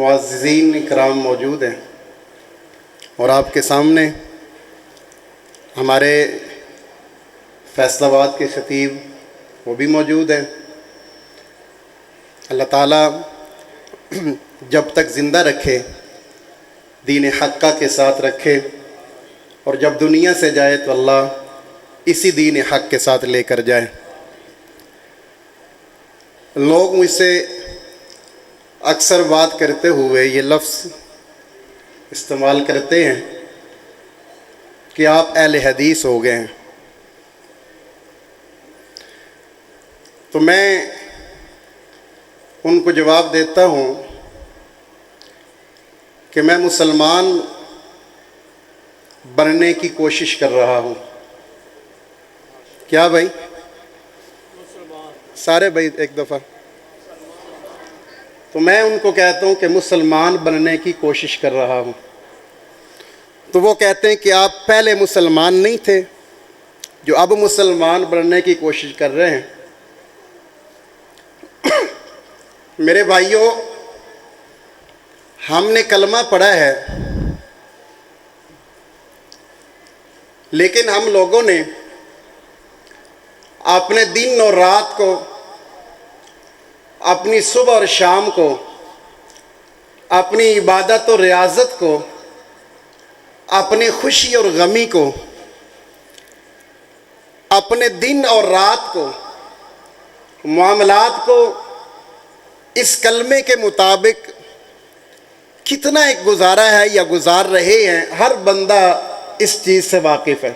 معززین اکرام موجود ہیں اور آپ کے سامنے ہمارے فیصل آباد کے خطیب وہ بھی موجود ہیں۔ اللہ تعالیٰ جب تک زندہ رکھے دین حقہ کے ساتھ رکھے، اور جب دنیا سے جائے تو اللہ اسی دین حق کے ساتھ لے کر جائے۔ لوگ مجھ سے اکثر بات کرتے ہوئے یہ لفظ استعمال کرتے ہیں کہ آپ اہل حدیث ہو گئے ہیں، تو میں ان کو جواب دیتا ہوں کہ میں مسلمان بننے کی کوشش کر رہا ہوں۔ کیا بھائی؟ سارے بھائی ایک دفعہ۔ تو میں ان کو کہتا ہوں کہ مسلمان بننے کی کوشش کر رہا ہوں، تو وہ کہتے ہیں کہ آپ پہلے مسلمان نہیں تھے جو اب مسلمان بننے کی کوشش کر رہے ہیں۔ میرے بھائیوں، ہم نے کلمہ پڑھا ہے، لیکن ہم لوگوں نے اپنے دن اور رات کو، اپنی صبح اور شام کو، اپنی عبادت اور ریاضت کو، اپنی خوشی اور غمی کو، اپنے دن اور رات کو، معاملات کو اس کلمے کے مطابق کتنا ایک گزارا ہے یا گزار رہے ہیں، ہر بندہ اس چیز سے واقف ہے۔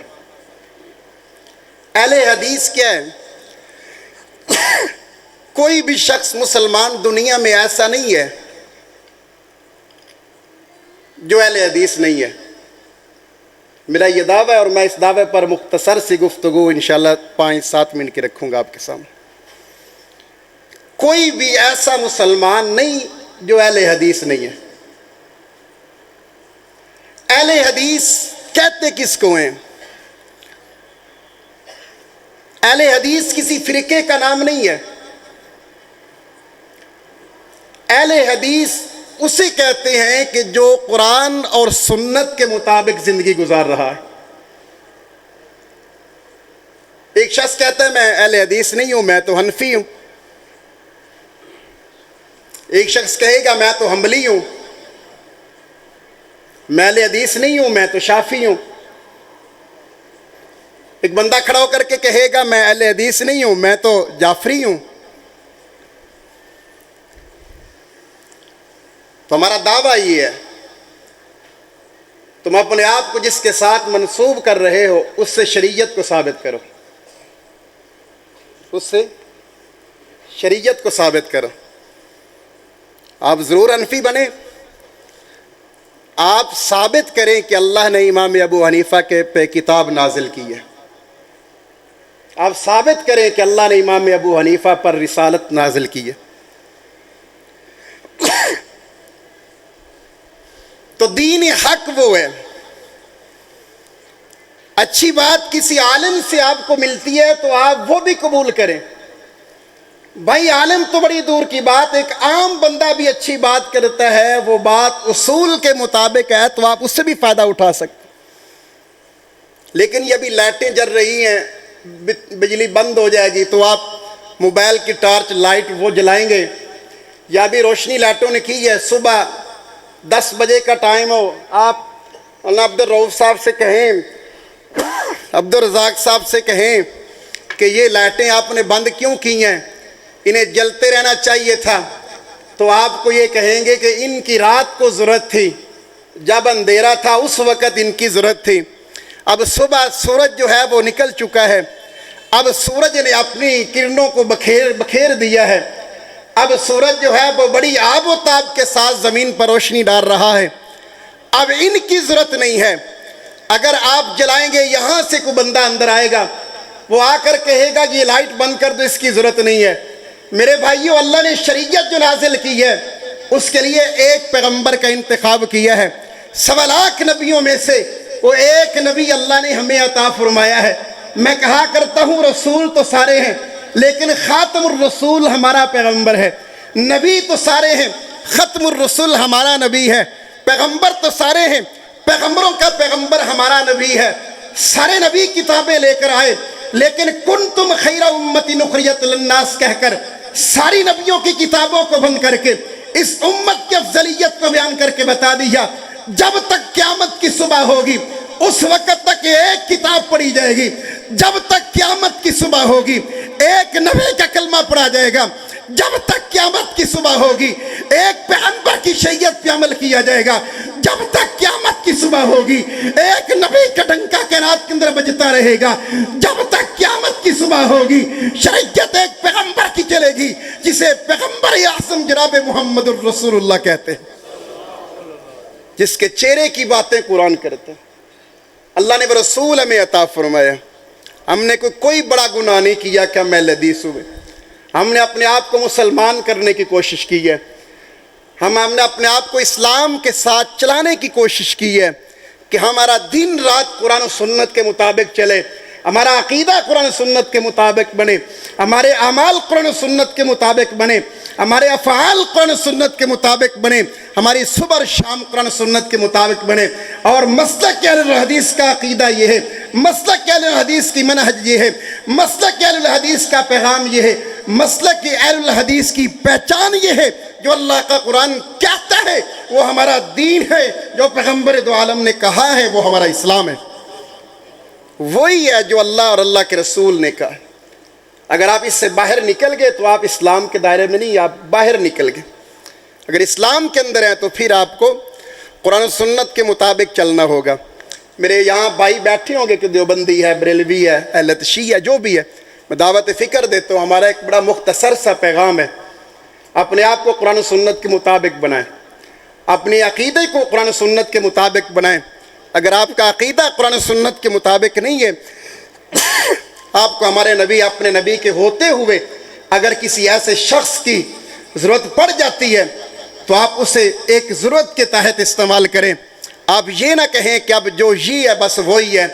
اہل حدیث کیا ہے؟ کوئی بھی شخص مسلمان دنیا میں ایسا نہیں ہے جو اہل حدیث نہیں ہے۔ میرا یہ دعویٰ ہے، اور میں اس دعوے پر مختصر سی گفتگو انشاءاللہ 5-7 منٹ کی رکھوں گا آپ کے سامنے۔ کوئی بھی ایسا مسلمان نہیں جو اہل حدیث نہیں ہے۔ اہل حدیث کہتے کس کو ہیں؟ اہل حدیث کسی فرقے کا نام نہیں ہے۔ اہل حدیث اسے کہتے ہیں کہ جو قرآن اور سنت کے مطابق زندگی گزار رہا ہے۔ ایک شخص کہتا ہے میں اہل حدیث نہیں ہوں، میں تو حنفی ہوں۔ ایک شخص کہے گا میں تو حنبلی ہوں، میں اہل حدیث نہیں ہوں، میں تو شافعی ہوں۔ ایک بندہ کھڑا ہو کر کے کہے گا میں اہل حدیث نہیں ہوں، میں تو جعفری ہوں۔ تو ہمارا دعویٰ یہ ہے، تم اپنے آپ کو جس کے ساتھ منسوب کر رہے ہو اس سے شریعت کو ثابت کرو، اس سے شریعت کو ثابت کرو۔ آپ ضرور حنفی بنیں، آپ ثابت کریں کہ اللہ نے امام ابو حنیفہ کے پہ کتاب نازل کی ہے۔ آپ ثابت کریں کہ اللہ نے امام ابو حنیفہ پر رسالت نازل کی ہے۔ تو دین حق وہ ہے۔ اچھی بات کسی عالم سے آپ کو ملتی ہے تو آپ وہ بھی قبول کریں۔ بھائی عالم تو بڑی دور کی بات، ایک عام بندہ بھی اچھی بات کرتا ہے، وہ بات اصول کے مطابق ہے تو آپ اس سے بھی فائدہ اٹھا سکتے۔ لیکن یہ بھی لائٹیں جل رہی ہیں، بجلی بند ہو جائے گی تو آپ موبائل کی ٹارچ لائٹ وہ جلائیں گے، یا بھی روشنی لائٹوں نے کی ہے، صبح 10 بجے کا ٹائم ہو، آپ عبد الرؤف صاحب سے کہیں، عبد الرزاق صاحب سے کہیں کہ یہ لائٹیں آپ نے بند کیوں کی ہیں، انہیں جلتے رہنا چاہیے تھا، تو آپ کو یہ کہیں گے کہ ان کی رات کو ضرورت تھی، جب اندھیرا تھا اس وقت ان کی ضرورت تھی۔ اب صبح سورج جو ہے وہ نکل چکا ہے، اب سورج نے اپنی کرنوں کو بکھیر دیا ہے، اب سورج جو ہے وہ بڑی آب و تاب کے ساتھ زمین پر روشنی ڈال رہا ہے، اب ان کی ضرورت نہیں ہے۔ اگر آپ جلائیں گے یہاں سے کوئی بندہ اندر آئے گا، وہ آ کر کہے گا کہ یہ لائٹ بند کر دو، اس کی ضرورت نہیں ہے۔ میرے بھائیو، اللہ نے شریعت جو نازل کی ہے اس کے لیے ایک پیغمبر کا انتخاب کیا ہے، 1.25 لاکھ نبیوں میں سے وہ ایک نبی اللہ نے ہمیں عطا فرمایا ہے۔ میں کہا کرتا ہوں رسول تو سارے ہیں لیکن خاتم الرسول ہمارا پیغمبر ہے۔ نبی تو سارے ہیں، ختم الرسل ہمارا نبی ہے۔ پیغمبر تو سارے ہیں، پیغمبروں کا پیغمبر ہمارا نبی ہے۔ سارے نبی کتابیں لے کر آئے، لیکن کنتم خیر امت اخرجت للناس کہہ کر ساری نبیوں کی کتابوں کو بند کر کے اس امت کی افضلیت کو بیان کر کے بتا دیا، جب تک قیامت کی صبح ہوگی اس وقت تک ایک کتاب پڑھی جائے گی، جب تک قیامت کی صبح ہوگی ایک نبی کا کلمہ پڑھا جائے گا، جب تک قیامت کی صبح ہوگی ایک پیغمبر کی شریعت پہ عمل کیا جائے گا، جب تک قیامت کی صبح ہوگی ایک نبی کا ڈنکا کائنات کے اندر بجتا رہے گا، جب تک قیامت کی صبح ہوگی شریعت ایک پیغمبر کی چلے گی جسے پیغمبر اعظم جناب محمد الرسول اللہ کہتے ہیں، جس کے چہرے کی باتیں قرآن کرتے ہیں۔ اللہ نے رسول ہمیں عطا فرمایا، ہم نے کوئی بڑا گناہ نہیں کیا کہ ہم اہل حدیث ہوئے، ہم نے اپنے آپ کو مسلمان کرنے کی کوشش کی ہے، ہم نے اپنے آپ کو اسلام کے ساتھ چلانے کی کوشش کی ہے کہ ہمارا دن رات قرآن و سنت کے مطابق چلے، ہمارا عقیدہ قرآن و سنت کے مطابق بنے، ہمارے اعمال قرآن و سنت کے مطابق بنے، ہمارے افعال قرآن و سنت کے مطابق بنے، ہماری صبح اور شام قرآن و سنت کے مطابق بنے۔ اور مسلک اہل الحدیث کا عقیدہ یہ ہے، مسلک اہل الحدیث کی منہج یہ ہے، مسلک اہل الحدیث کا پیغام یہ ہے، مسلک اہل الحدیث کی پہچان یہ ہے، جو اللہ کا قرآن کہتا ہے وہ ہمارا دین ہے، جو پیغمبر دو عالم نے کہا ہے وہ ہمارا اسلام ہے، وہی ہے جو اللہ اور اللہ کے رسول نے کہا ہے۔ اگر آپ اس سے باہر نکل گئے تو آپ اسلام کے دائرے میں نہیں، آپ باہر نکل گئے۔ اگر اسلام کے اندر ہیں تو پھر آپ کو قرآن و سنت کے مطابق چلنا ہوگا۔ میرے یہاں بھائی بیٹھے ہوں گے کہ دیوبندی ہے، بریلوی ہے، اہل شیعہ ہے، جو بھی ہے، میں دعوت فکر دیتا ہوں، ہمارا ایک بڑا مختصر سا پیغام ہے، اپنے آپ کو قرآن و سنت کے مطابق بنائیں، اپنے عقیدے کو قرآن و سنت کے مطابق بنائیں۔ اگر آپ کا عقیدہ قرآن و سنت کے مطابق نہیں ہے، آپ کو ہمارے نبی اپنے نبی کے ہوتے ہوئے اگر کسی ایسے شخص کی ضرورت پڑ جاتی ہے تو آپ اسے ایک ضرورت کے تحت استعمال کریں، آپ یہ نہ کہیں کہ اب جو یہ ہے بس وہی ہے،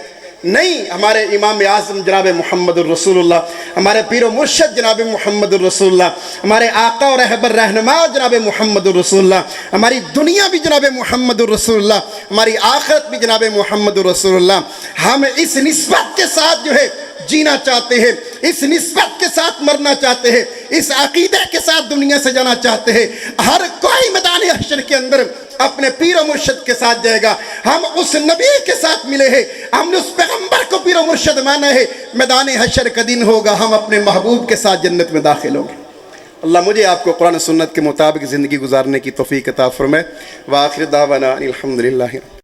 نہیں، ہمارے امام اعظم جناب محمد الرسول اللہ، ہمارے پیر و مرشد جناب محمد الرسول اللہ، ہمارے آقا اور رہبر رہنما جناب محمد الرسول اللہ، ہماری دنیا بھی جناب محمد الرسول اللہ، ہماری آخرت بھی جناب محمد الرسول اللہ۔ ہم اس نسبت کے ساتھ جو ہے جینا چاہتے ہیں، اس نسبت کے ساتھ مرنا چاہتے ہیں، اس عقیدے کے ساتھ دنیا سے جانا چاہتے ہیں۔ ہر کوئی میدان حشر کے اندر اپنے پیر و مرشد کے ساتھ جائے گا، ہم اس نبی کے ساتھ ملے ہیں، ہم نے اس پیغمبر کو پیر و مرشد مانا ہے، میدان حشر کا دن ہوگا ہم اپنے محبوب کے ساتھ جنت میں داخل ہوں گے۔ اللہ مجھے آپ کو قرآن و سنت کے مطابق زندگی گزارنے کی توفیق عطا فرمائے۔ وآخر دعوانا الحمدللہ۔